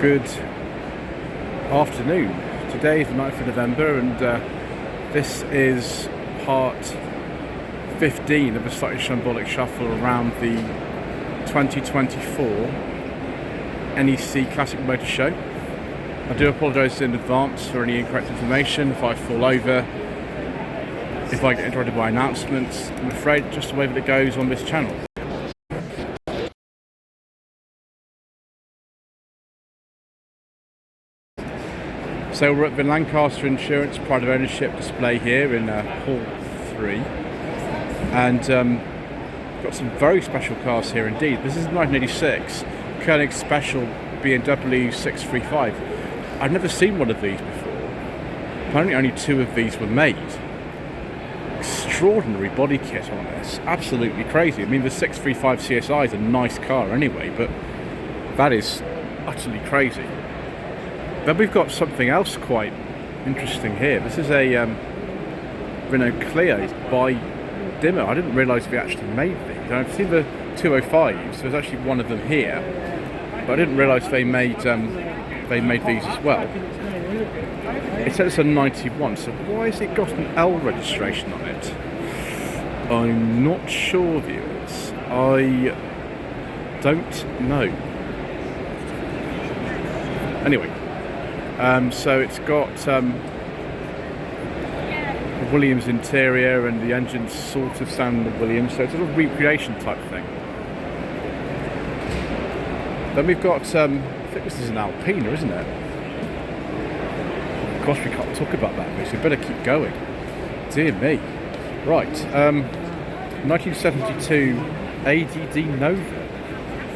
Good afternoon. Today is the 9th of November and this is part 15 of a slightly shambolic shuffle around the 2024 NEC Classic Motor Show. I do apologise in advance for any incorrect information, if I fall over, if I get interrupted by announcements. I'm afraid just the way that it goes on this channel. So we're at the Lancaster Insurance Pride of Ownership display here in Hall 3, and got some very special cars here indeed. This is 1986 Koenig Special BMW 635. I've never seen one of these before. Apparently only two of these were made. Extraordinary body kit on this, absolutely crazy. I mean, the 635 CSI is a nice car anyway, but that is utterly crazy. Then we've got something else quite interesting here. This is a Renault Clio by Dimmer. I didn't realise they actually made these. I've seen the 205s, there's actually one of them here, but I didn't realise they made these as well. It says it's a 91, so why has it got an L registration on it? I'm not sure, viewers. I don't know. Anyway. So it's got a Williams interior, and the engine's sort of sound of Williams, so it's a sort of recreation type thing. Then we've got, I think this is an Alpina, isn't it? Gosh, we can't talk about that, so we better keep going. Dear me. Right, 1972 ADD Nova.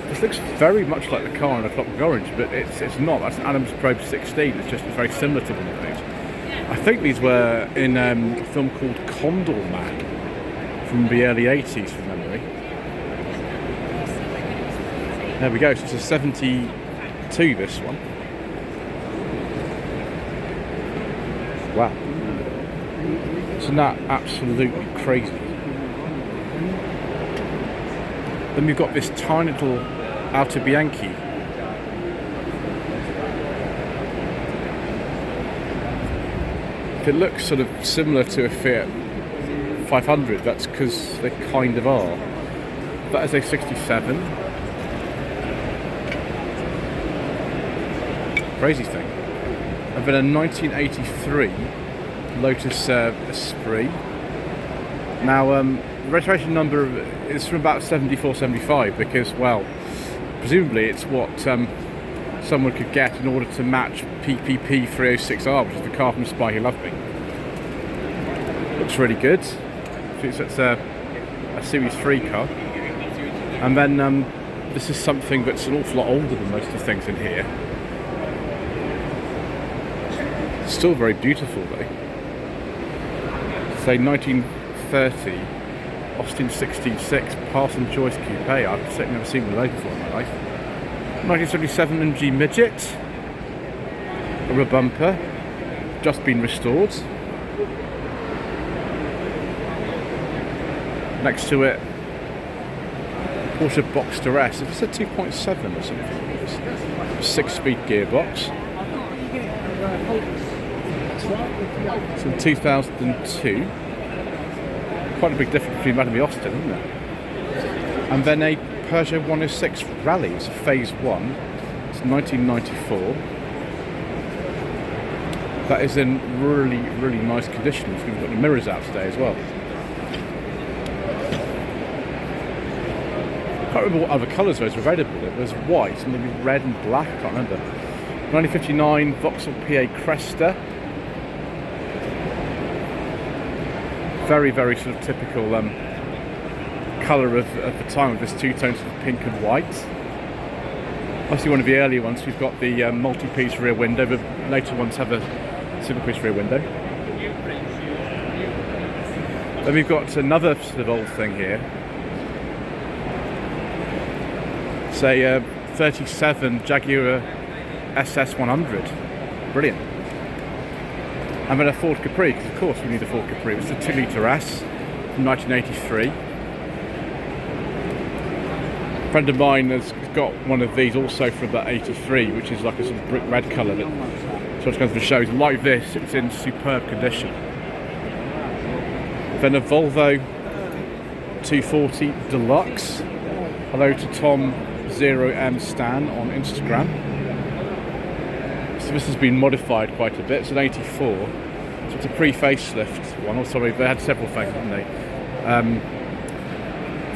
This looks very much like the car in a Clockwork Orange, but it's not. That's an Adams Probe 16. It's just very similar to one of these. I think these were in a film called Condor Man from the early 80s, from memory. There we go. So it's a 72, this one. Wow. Isn't that absolutely crazy? Then we've got this tiny little Auto Bianchi. If it looks sort of similar to a Fiat 500, that's because they kind of are. That is a 67. Crazy thing. And then a 1983 Lotus Esprit. Now, the registration number is from about 74, 75 because, well, presumably it's what someone could get in order to match PPP 306R, which is the car from Spy Who Loved Me. Looks really good. It's a Series 3 car. And then this is something that's an awful lot older than most of the things in here. Still very beautiful though. Say 1930 Austin 66 Parson Joyce Coupe. I've certainly never seen one of those before in my life. 1977 MG Midget. A rubber bumper. Just been restored. Next to it, Porsche Boxster S. It's a 2.7 or something. 6-speed gearbox. It's from 2002. Quite a big difference between that and the Austin, isn't it? And then a Peugeot 106 Rally. It's a Phase 1. It's 1994. That is in really, really nice condition. We've got the mirrors out today as well. I can't remember what other colours those were available. It was white and maybe red and black. I can't remember. 1959 Vauxhall PA Cresta. Very, very sort of typical colour of the time, with this two tones of pink and white. Obviously one of the earlier ones, we've got the multi-piece rear window, but later ones have a single-piece rear window. Then we've got another sort of old thing here. It's a 37 Jaguar SS100. Brilliant. And then a Ford Capri, because of course we need a Ford Capri. It's a 2 litre S from 1983. A friend of mine has got one of these also for about 83, which is like a sort of brick red colour that sort of comes to shows. Like this, it's in superb condition. Then a Volvo 240 Deluxe. Hello to Tom 0M Stan on Instagram. So this has been modified quite a bit. It's an 84. So it's a pre-facelift one. Oh, sorry, they had several faces, didn't they?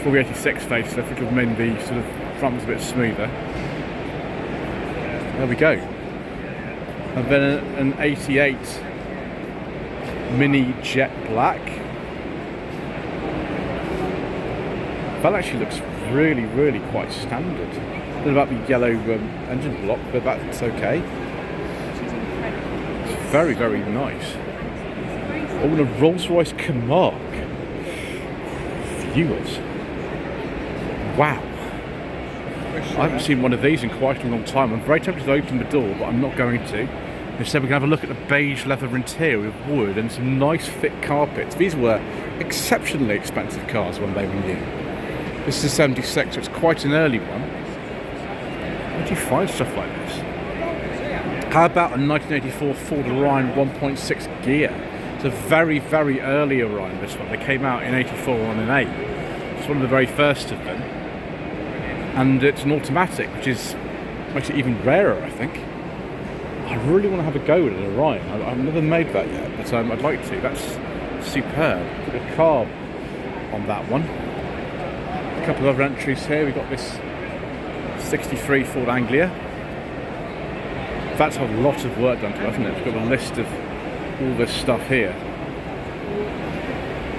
For the 86 facelift, which would mean the sort of front was a bit smoother. There we go. And then an 88 Mini Jet Black. That actually looks really, really quite standard. A little about the yellow engine block, but that's okay. It's very, very nice. Oh, and a Rolls-Royce Camargue. Viewers. Wow. I haven't seen one of these in quite a long time. I'm very tempted to open the door, but I'm not going to. Instead, we're going to have a look at the beige leather interior with wood and some nice thick carpets. These were exceptionally expensive cars when they were new. This is a 76, so it's quite an early one. Where do you find stuff like this? How about a 1984 Ford Orion 1.6 gear? It's a very, very early Orion, this one. They came out in 84 on an 8. It's one of the very first of them. And it's an automatic, which makes it even rarer, I think. I really want to have a go at an Orion. I've never made that yet, but I'd like to. That's superb. Put a carb on that one. A couple of other entries here. We've got this 63 Ford Anglia. That's a lot of work done to it, hasn't it? We've got a list of all this stuff here.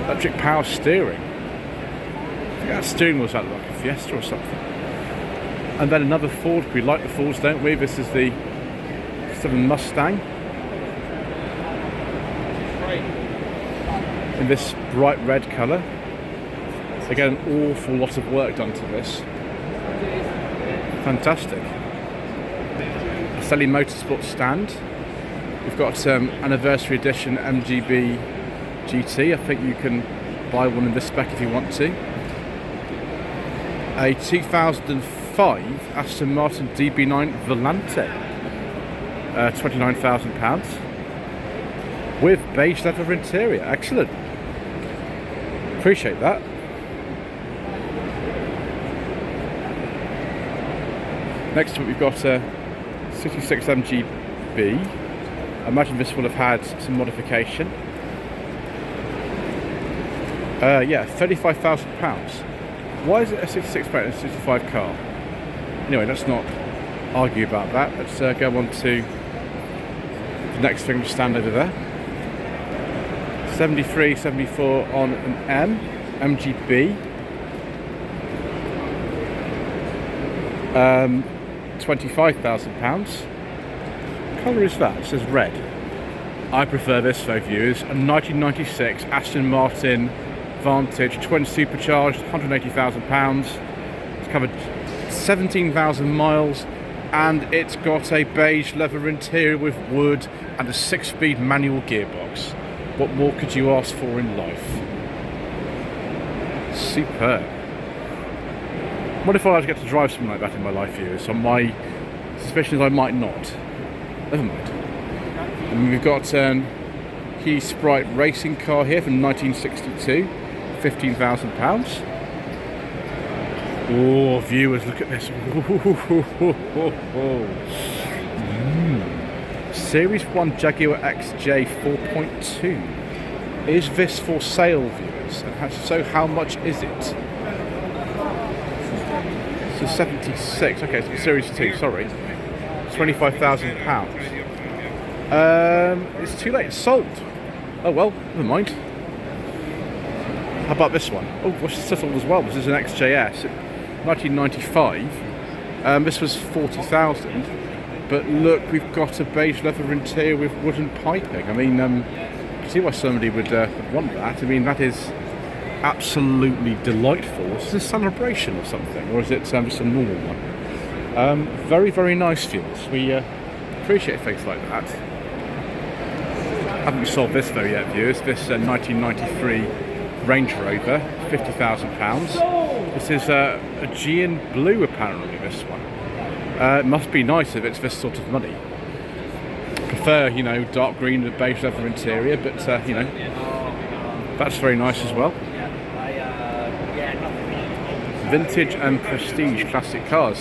Electric power steering. I think that steering was like a Fiesta or something. And then another Ford. We like the Fords, don't we? This is the 7 Mustang. In this bright red colour. Again, an awful lot of work done to this. Fantastic. A Selly Motorsport stand. We've got anniversary edition MGB GT. I think you can buy one in this spec if you want to. A 2005 Aston Martin DB9 Volante. £29,000. With beige leather interior. Excellent. Appreciate that. Next up we've got a 66 MGB. I imagine this will have had some modification. Yeah, £35,000. Why is it a 66 plate and a 65 car? Anyway, let's not argue about that. Let's go on to the next thing we stand over there. 73, 74 on an MGB. £25,000. What colour is that? It says red. I prefer this though, viewers. A 1996 Aston Martin Vantage, twin supercharged, £180,000. It's covered 17,000 miles, and it's got a beige leather interior with wood and a 6-speed manual gearbox. What more could you ask for in life? Superb. What if I was to get to drive something like that in my life, viewers? So my suspicion is I might not. Never mind. And we've got Key Sprite racing car here from 1962, £15,000. Oh, viewers, look at this. Series 1 Jaguar XJ 4.2. Is this for sale, viewers? And so how much is it? So 76, okay, so Series 2, sorry. £25,000. It's too late, it's sold. Oh well, never mind. How about this one? Oh, what's settled as well? This is an XJS, 1995. This was 40,000. But look, we've got a beige leather interior with wooden piping. I mean, you can see why somebody would want that. I mean, that is absolutely delightful. Is this a celebration or something? Or is it just a normal one? Very, very nice views. We appreciate things like that. Haven't sold this though yet, viewers. This 1993 Range Rover, £50,000. This is a Aegean blue, apparently, this one. It must be nice if it's this sort of money. Prefer, you know, dark green with beige leather interior, but, you know, that's very nice as well. Vintage and prestige classic cars.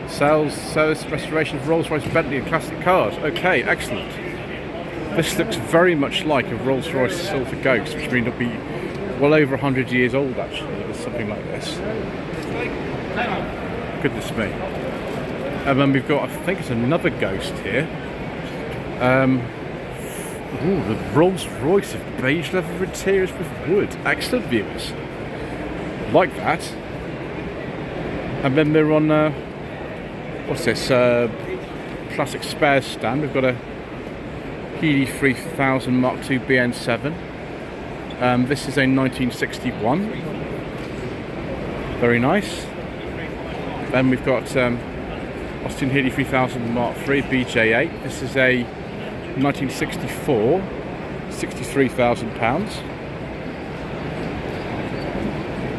Sales, service, restoration of Rolls-Royce, Bentley and classic cars. Okay, excellent. This looks very much like a Rolls-Royce Silver Ghost, which means it'll be well over 100 years old, actually, with something like this. Goodness me. And then we've got, I think it's another Ghost here. The Rolls-Royce of beige leather interiors with wood. Excellent, viewers. Like that. And then they're on, what's this? Classic spares stand. We've got a Healy 3000 Mark II BN7. This is a 1961. Very nice. Then we've got Austin Healy 3000 Mark III BJ8. This is a 1964, £63,000.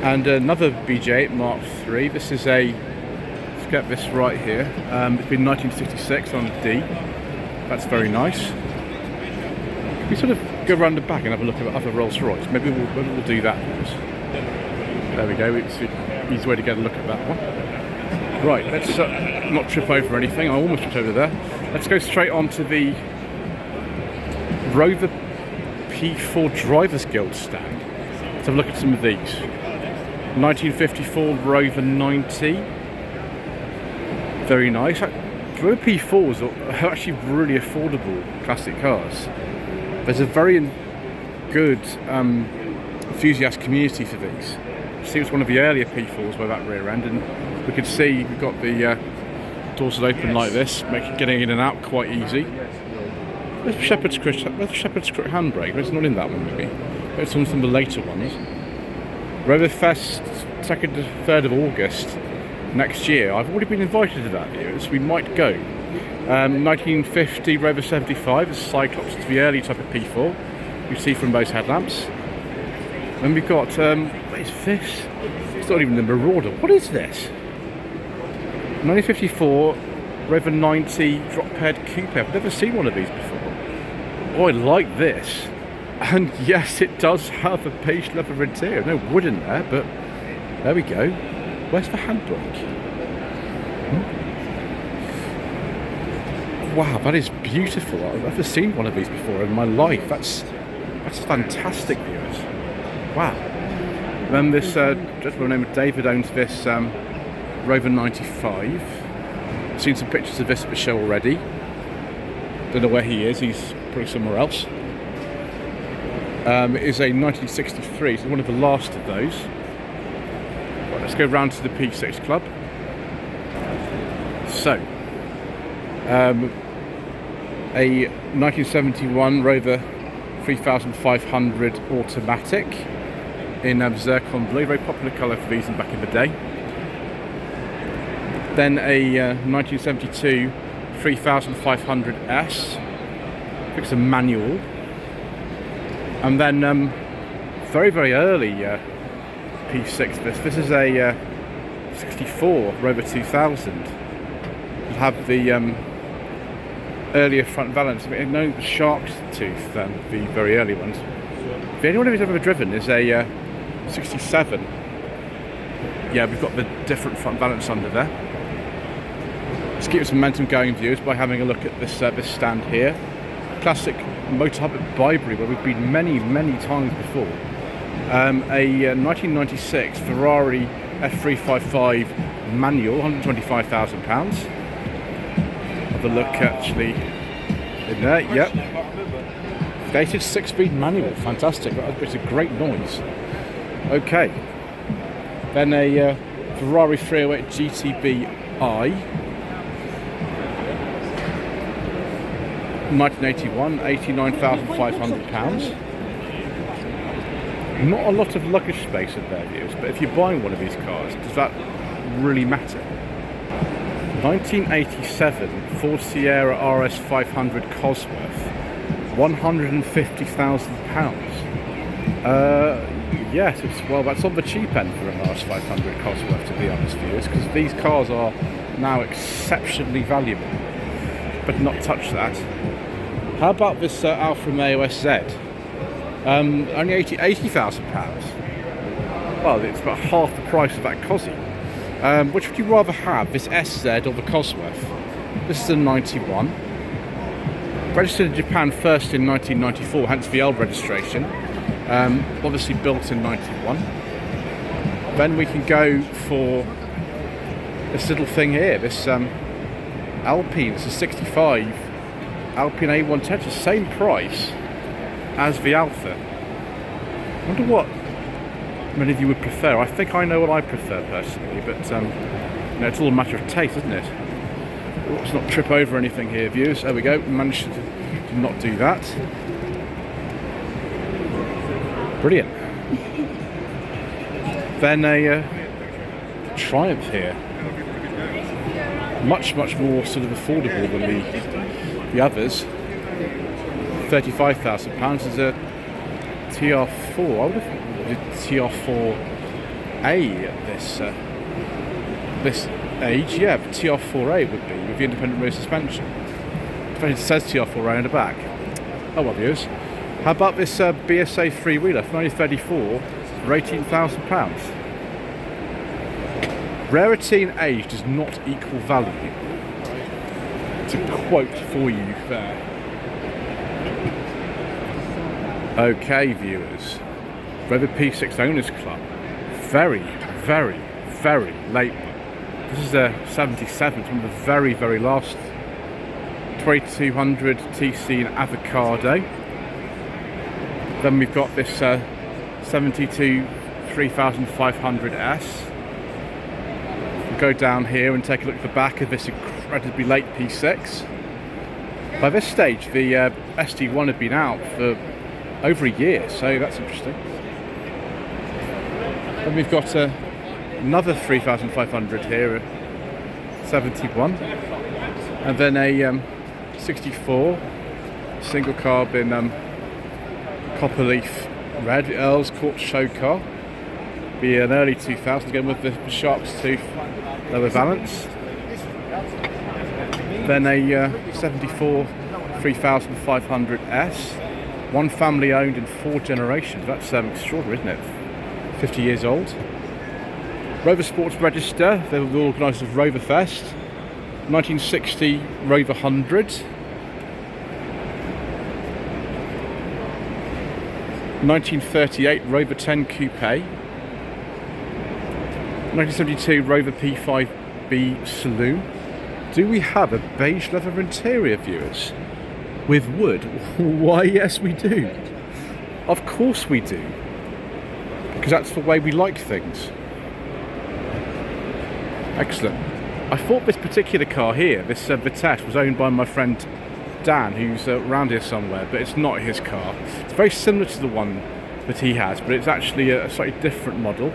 And another BJ8 Mark III. This is a, let's get this right here. It's been 1966 on D. That's very nice. We sort of go around the back and have a look at other Rolls-Royce. Maybe we'll do that. There we go. It's an easy way to get a look at that one. Right, let's not trip over anything. I almost tripped over there. Let's go straight on to the Rover P4 Drivers Guild stand. Let's have a look at some of these. 1954 Rover 90. Very nice. Rover P4s are actually really affordable classic cars. There's a very good enthusiast community for these. See, it was one of the earlier P4s with that rear end, and we can see we've got the doors that open like this, making getting in and out quite easy. Where's the Shepherd's Crook handbrake? It's not in that one, maybe. It's on some of the later ones. Rover Fest, 2nd to 3rd of August next year. I've already been invited to that, viewers. We might go. 1950 Rover 75 is Cyclops. It's the early type of P4 you see from those headlamps. Then we've got, what is this? It's not even the Marauder. What is this? 1954 Rover 90 drop head coupe. I've never seen one of these before. Oh, I like this. And yes, it does have a beige leather interior. No wood in there, but there we go. Where's the handbrake? Wow, that is beautiful. I've never seen one of these before in my life. That's fantastic, viewers. Wow. Then this gentleman named David owns this Rover 95. I've seen some pictures of this at the show already. Don't know where he is. He's probably somewhere else. It is a 1963. It's one of the last of those. Right, let's go round to the P6 Club. So, a 1971 Rover 3500 automatic in zircon blue, very popular colour for these back in the day. Then a 1972 3500S, I think it's a manual. And then very, very early P6 this is a 64 Rover 2000. It'll have the earlier front valance. I mean, no shark tooth then, the very early ones. The only one who's ever driven is a 67. Yeah, we've got the different front valance under there. Let's keep some momentum going, viewers, by having a look at this this stand here. Classic motor hub at Bibury, where we've been many, many times before. A 1996 Ferrari F355 manual, £125,000. Have a look actually in there. Yep. Dated 6-speed manual. Fantastic. It's a great noise. Okay. Then a Ferrari 308 GTB-I. 1981, £89,500. Not a lot of luggage space in there, viewers, but if you're buying one of these cars, does that really matter? 1987 Ford Sierra RS 500 Cosworth, £150,000. Yes, well, that's on the cheap end for an RS500 Cosworth, to be honest, viewers, because these cars are now exceptionally valuable. But not touch that. How about this Alfa Romeo SZ? Only £80,000. Well, it's about half the price of that Cosy. Which would you rather have, this SZ or the Cosworth? This is a 91. Registered in Japan first in 1994, hence the L registration. Obviously built in 91. Then we can go for this little thing here, this Alpine. It's a 65 Alpine A110. It's the same price as the Alpha. I wonder what many of you would prefer. I think I know what I prefer personally, but you know, it's all a matter of taste, isn't it? Let's not trip over anything here, viewers. There we go. We managed to not do that. Brilliant. Then a Triumph here. Much more sort of affordable than the others. £35,000 is a TR4. I would have thought the TR4A at this age. Yeah, the TR4A would be with the independent rear suspension. In fact, it says TR4A on the back. Oh well, viewers. How about this BSA three-wheeler from 1934 for £18,000? Rarity and age does not equal value. To quote for you there. Okay, viewers. Rover P6 Owners Club. Very late one. This is a 77. It's one of the very last 2200 TC in Avocado. Then we've got this 72 3500S. We'll go down here and take a look at the back of this incredibly late P6. By this stage, the SD1 had been out for over a year, so that's interesting. Then we've got another 3500 here, 71, and then a 64 single carbon copper leaf red Earl's Court show car. Be an early 2000s again with the shark's tooth lower valance. Then a 74 3500S, one family owned in 4 generations. That's extraordinary, isn't it? 50 years old. Rover Sports Register, they were organised as Rover Fest. 1960 Rover 100. 1938 Rover 10 Coupe. 1972 Rover P5B Saloon. Do we have a beige leather interior, viewers? With wood? Why, yes we do. Of course we do. Because that's the way we like things. Excellent. I thought this particular car here, this Vitesse, was owned by my friend Dan, who's around here somewhere, but it's not his car. It's very similar to the one that he has, but it's actually a slightly different model.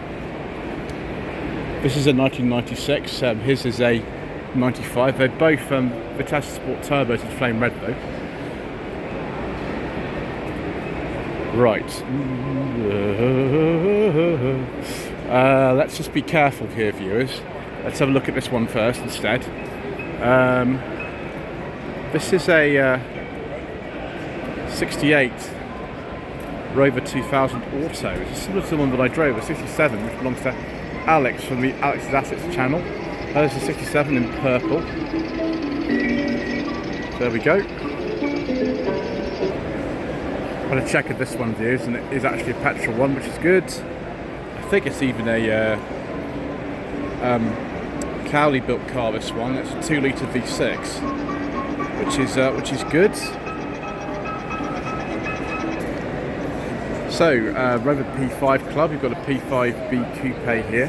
This is a 1996, his is a 95. They're both Vitesse Sport turbos and flame red though. Right. Let's just be careful here, viewers. Let's have a look at this one first instead. This is a 68 Rover 2000 Auto. It's similar to the one that I drove, a 67, which belongs to Alex from the Alex's Assets channel. There's a 67 in purple. There we go. Had a check of this one, viewers, and it is actually a petrol one, which is good. I think it's even a Cowley built car, this one. It's a 2-litre V6, which is good. So Rover P5 Club, we've got a P5B Coupe here.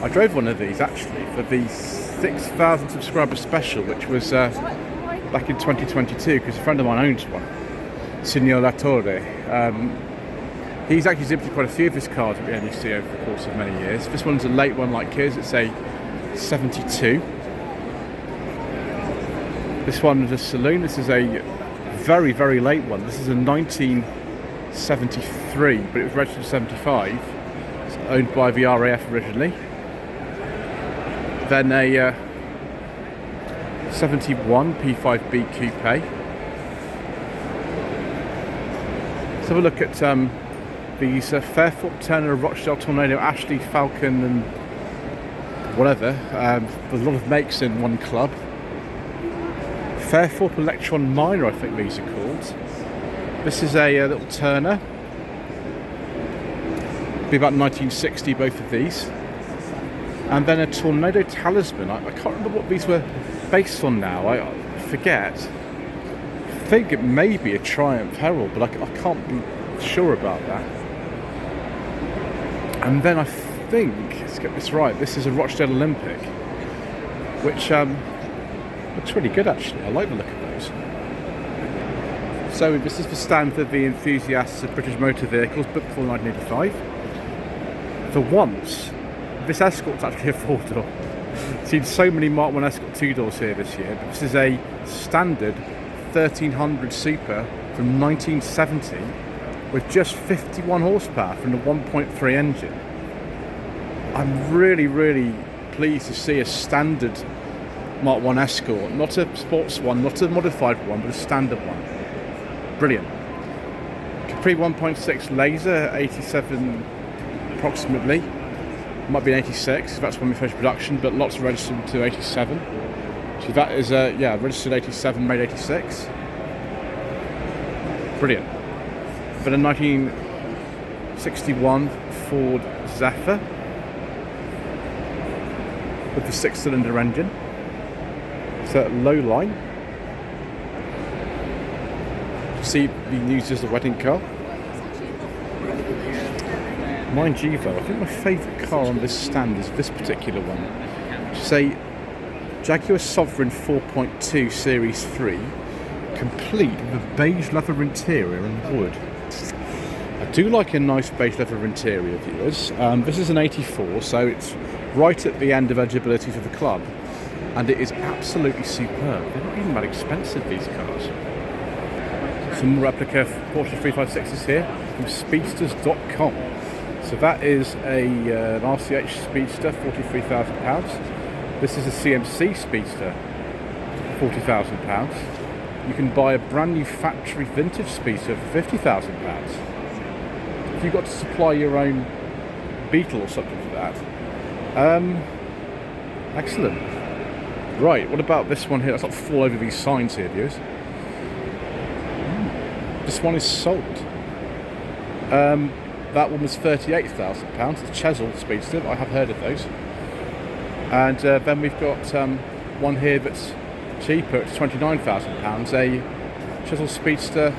I drove one of these actually for the 6,000 subscriber special, which was back in 2022, because a friend of mine owns one, Signor La Torre. He's actually exhibited quite a few of his cars at the NEC over the course of many years. This one's a late one like his, it's a 72. This one is a saloon. This is a very late one. This is a 19 73, but it was registered 75. It's owned by the RAF originally. Then a 71 P5B Coupe. Let's have a look at these Fairthorpe, Turner, Rochdale, Tornado, Ashley, Falcon and whatever. There's a lot of makes in one club. Fairthorpe Electron Minor, I think these are called. This is a little Turner. Be about 1960, both of these. And then a Tornado Talisman. I can't remember what these were based on now. I forget. I think it may be a Triumph Herald, but I can't be sure about that. And then I think, let's get this right, this is a Rochdale Olympic, which looks really good actually. I like the look of those. So this is the stand for the enthusiasts of British motor vehicles, but before 1985. For once, this Escort's actually a 4-door. Seen so many Mark 1 Escort 2-doors here this year, but this is a standard 1300 Super from 1970 with just 51 horsepower from the 1.3 engine. I'm really pleased to see a standard Mark 1 Escort, not a sports one, not a modified one, but a standard one. Brilliant. Capri 1.6 laser, 87 approximately. Might be an 86, that's when we finished production, but lots are registered to 87. So that is, registered 87, made 86. Brilliant. Then a 1961 Ford Zephyr with the 6-cylinder engine. It's a low line. See, being used as a wedding car. Mind you though, I think my favourite car on this stand is this particular one. It's a Jaguar Sovereign 4.2 Series 3, complete with a beige leather interior and wood. I do like a nice beige leather interior, viewers. This is an 84, so it's right at the end of eligibility for the club, and it is absolutely superb. They're not even that expensive, these cars. Some replica Porsche 356s here from speedsters.com. So that is an RCH Speedster, £43,000. This is a CMC Speedster, £40,000. You can buy a brand new factory vintage Speedster for £50,000. If you've got to supply your own Beetle or something for that. Excellent. Right, what about this one here? Let's not fall over these signs here, viewers. This one is sold. That one was £38,000, the Chesil Speedster. I have heard of those. And then we've got one here that's cheaper, it's £29,000, a Chesil Speedster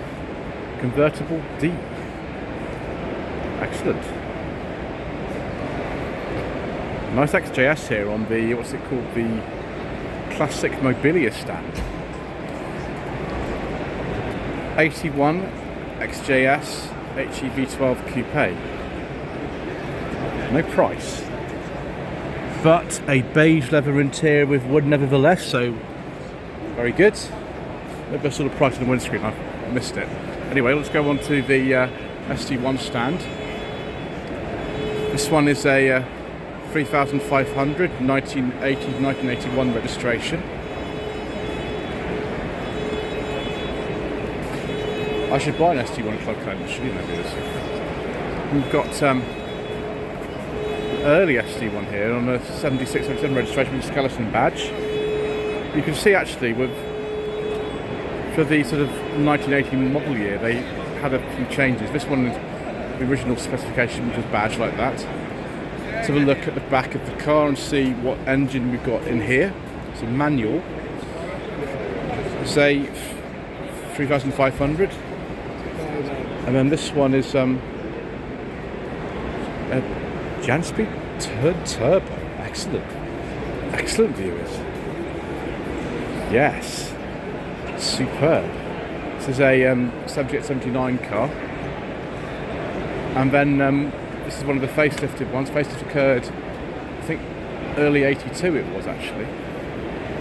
convertible D. Excellent. Nice XJS here on the, what's it called, the Classic Mobilia stand. 81 XJS HEV12 Coupe. No price, but a beige leather interior with wood nevertheless, so very good. Maybe I saw the price on the windscreen, I missed it. Anyway, let's go on to the ST1 stand. This one is a 3500 1980-1981 registration. I should buy an ST1 club code, shouldn't I do this? We've got an early ST1 here on a 76-77 registration with a skeleton badge. You can see actually for the sort of 1980 model year they had a few changes. This one is the original specification, which was badged like that. Let's have a look at the back of the car and see what engine we've got in here. It's a manual. It's a 3500. And then this one is a Janspeed Turbo. Excellent. Excellent, viewers. Yes. Superb. This is a 78-79 car. And then this is one of the facelifted ones. Facelift occurred, I think, early 82 it was actually.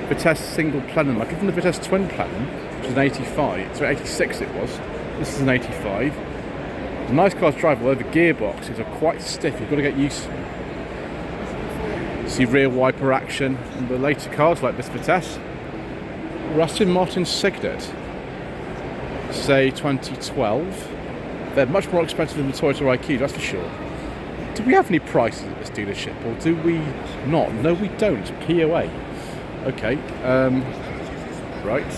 Vitesse single plenum. I've given the Vitesse twin plenum, which is an 85. So 86 it was. This is an 85. Nice car to drive, although the gearboxes are quite stiff. You've got to get used to them. See rear wiper action in the later cars like this Vitesse. Aston Martin Signet, say 2012. They're much more expensive than the Toyota IQ, that's for sure. Do we have any prices at this dealership, or do we not? No, we don't. POA. Okay. Right.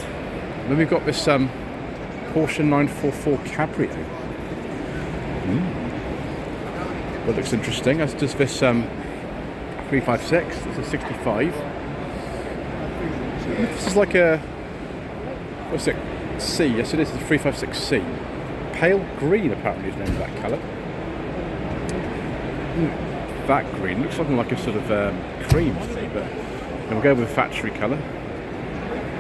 Then we've got this Porsche 944 Cabrio. That looks interesting, as does this 356. It's a 65. This is like a, what's it? C. Yes, it is the 356C. Pale green, apparently, is the name of that colour. That green looks something like a sort of cream to me, but we'll go with factory colour.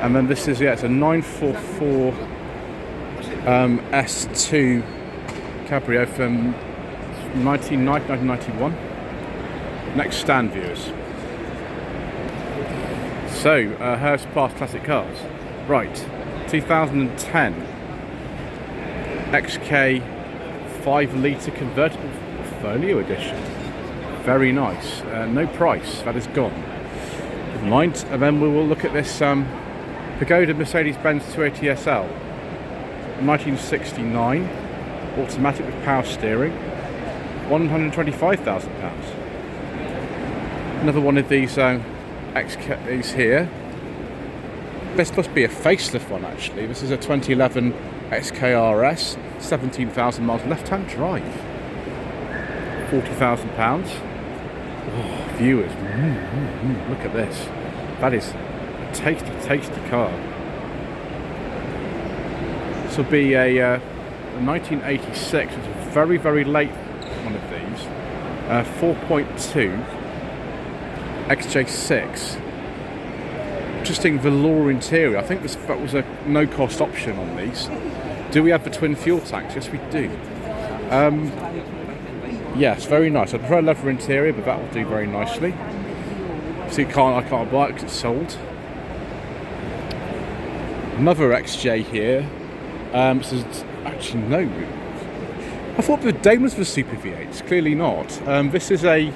And then this is, yeah, it's a 944 S2 Cabrio from 1991. Next stand, viewers. So, Hearst Pass Classic Cars. Right, 2010 XK 5 litre convertible folio edition. Very nice. No price, that is gone. Never mind. And then we will look at this Pagoda Mercedes-Benz 280 SL, 1969, automatic with power steering, £125,000. Another one of these XKs here. This must be a facelift one, actually. This is a 2011 XKRS, 17,000 miles left-hand drive, £40,000. Oh, viewers, look at this. That is a tasty, tasty car. This will be a 1986. It's a very, very late one of these. 4.2 XJ6. Interesting velour interior. I think that was a no-cost option on these. Do we have the twin fuel tanks? Yes, we do. Yes, very nice. I prefer leather interior, but that will do very nicely. See, I can't buy it because it's sold. Another XJ here. This is actually no. I thought the Daimlers were Super V8s. Clearly not. This is a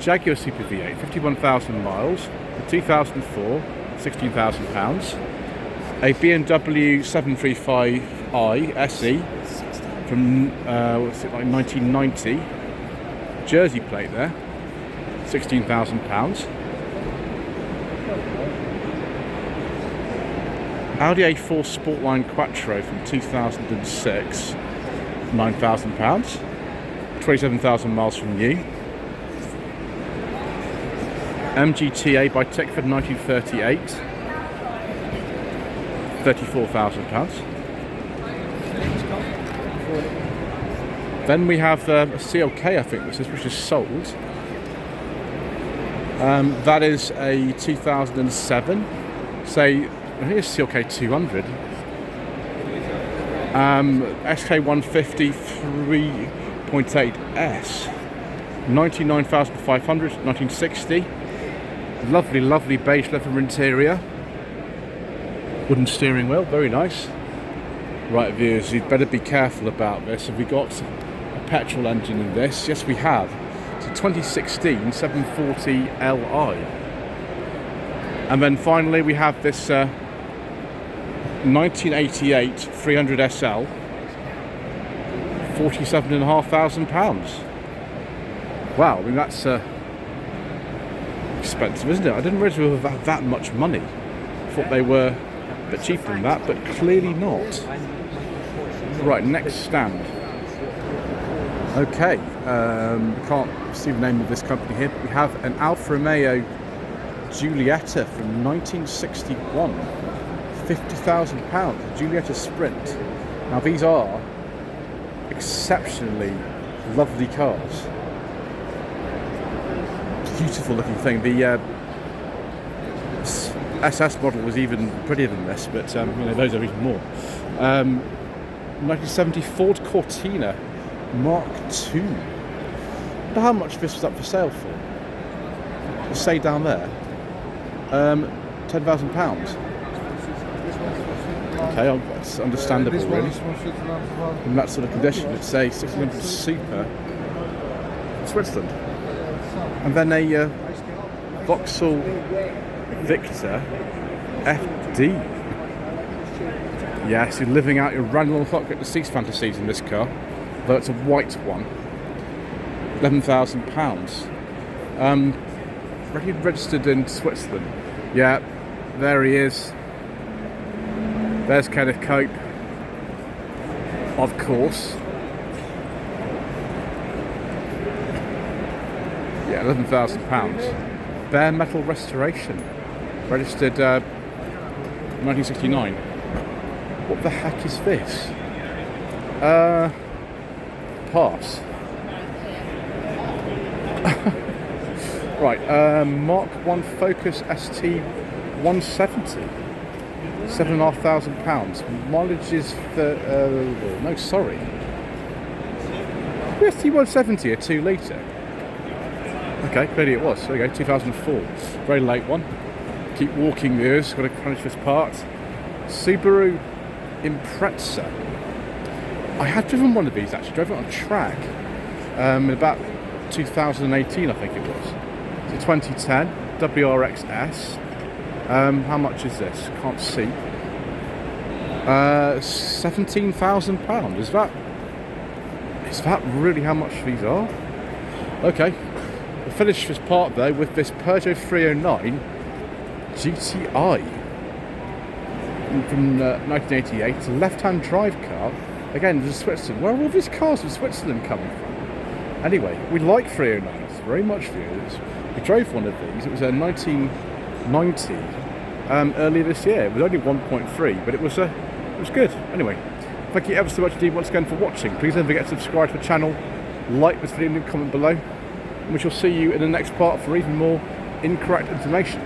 Jaguar Super V8, 51,000 miles, 2004, £16,000. A BMW 735i SE from what's it, like 1990. Jersey plate there, £16,000. Audi A4 Sportline Quattro from 2006, £9,000. 27,000 miles from new. MGTA by Tickford 1938, £34,000. Then we have a CLK, I think this is, which is sold. That is a 2007, say, here's CLK 200. SK150 3.8S, 99,500, 1960. Lovely, lovely beige leather interior. Wooden steering wheel, very nice. Right, viewers, you'd better be careful about this. Have we got a petrol engine in this? Yes, we have. It's a 2016 740 Li. And then finally we have this 1988 300 SL, £47,500. Wow, I mean that's expensive, isn't it? I didn't realise we were that much money. I thought they were a bit cheaper than that, but clearly not. Right, next stand. Okay, can't see the name of this company here, but we have an Alfa Romeo Giulietta from 1961, £50,000, Giulietta Sprint. Now these are exceptionally lovely cars. Beautiful looking thing. The SS model was even prettier than this, but you know, those are even more. 1970 Ford Cortina Mark II. I wonder how much this was up for sale for. Let's say down there, £10,000. Okay, that's understandable, really. In that sort of condition, it's a 1600 Super Switzerland. And then a Vauxhall Victor FD. Yes, you're living out your random clock at the deceased fantasies in this car, though it's a white one. £11,000. Registered in Switzerland. Yeah, there he is. There's Kenneth Cope, of course. Yeah, £11,000. Bare metal restoration. Registered 1969. What the heck is this? Pass. Right, Mark 1 Focus ST 170. £7,500. Mileage is no, sorry. The ST 170 a 2 litre. Okay, clearly it was. There you go, 2004. Very late one. Keep walking, viewers. Got to finish this part. Subaru Impreza. I had driven one of these actually. Drove it on track in about 2018, I think it was. It's a 2010 WRXS. How much is this? Can't see. £17,000. Is that really how much these are? Okay. We'll finish this part though with this Peugeot 309 GTI from 1988. It's a left-hand drive car. Again, this is Switzerland. Where are all these cars from Switzerland coming from? Anyway, we like 309s very much, viewers. We drove one of these. It was a 1990 earlier this year. It was only 1.3, but it was good. Anyway, thank you ever so much indeed once again for watching. Please don't forget to subscribe to the channel, like this video and comment below, and we shall see you in the next part for even more incorrect information.